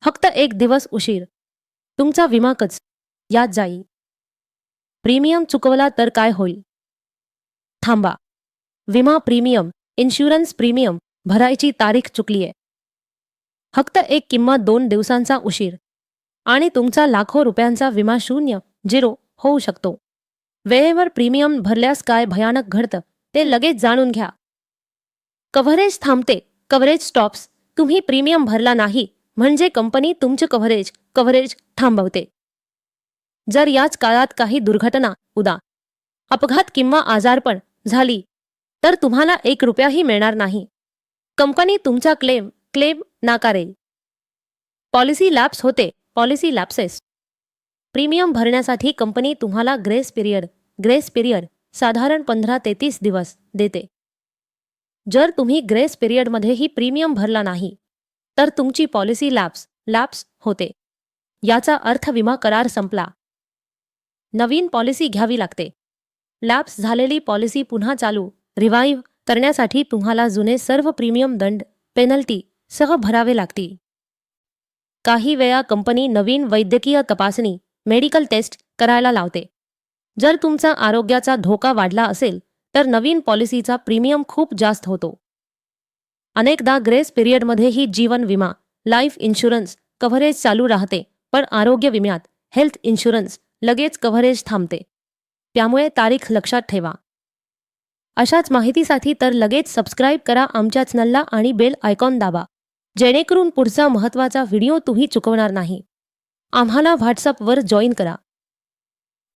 फक्त एक दिवस उशीर तुमचा विमा कच यात जाईल. प्रीमियम चुकवला तर काय होईल? थांबा. विमा प्रीमियम, इन्शुरन्स प्रीमियम भरायची तारीख चुकलीये. फक्त एक किंवा 2 दिवसांचा उशीर आणि तुमचा लाखो रुपयांचा विमा शून्य झिरो होऊ शकतो. वेळेवर प्रीमियम भरल्यास काय भयानक घडतं ते लगेच जाणून घ्या. कव्हरेज थांबते, कव्हरेज स्टॉप्स. तुम्ही प्रीमियम भरला नाही म्हणजे कंपनी तुमचे कव्हरेज थांबवते. जर याच काळात काही दुर्घटना, अपघात किंवा आजारपण झाली तर तुम्हाला 1 रुपयाही मिळणार नाही. कंपनी तुमचा क्लेम नाकारेल. पॉलिसी लॅप्स होते, पॉलिसी लॅप्सेस. प्रीमियम भरण्यासाठी कंपनी तुम्हाला ग्रेस पिरियड साधारण 15 ते 30 दिवस देते. जर तुम्ही ग्रेस पिरियडमध्येही प्रीमियम भरला नाही तर तुमची पॉलिसी लॅप्स होते. याचा अर्थ विमा करार संपला. नवीन पॉलिसी घ्यावी लागते. लॅप्स झालेली पॉलिसी पुन्हा रिवाईव्ह करण्यासाठी तुम्हाला जुने सर्व प्रीमियम दंड पेनल्टी सह भरावे लागतील. काही वेळा कंपनी नवीन वैद्यकीय तपासणी मेडिकल टेस्ट करायला लावते. जर तुमचा आरोग्याचा धोका वाढला असेल तर नवीन पॉलिसीचा प्रीमियम खूप जास्त होतो. अनेकदा ग्रेस पिरियडमध्येही जीवन विमा लाईफ इन्शुरन्स कव्हरेज चालू राहते, पण आरोग्य विम्यात हेल्थ इन्शुरन्स लगेच कव्हरेज थांबते. त्यामुळे तारीख लक्षात ठेवा. अशाच माहितीसाठी तर लगेच सबस्क्राईब करा आमच्या चॅनलला आणि बेल आयकॉन दाबा, जेणेकरून पुढचा महत्त्वाचा व्हिडिओ तुम्ही चुकवणार नाही. आम्हाला व्हॉट्सअपवर जॉईन करा.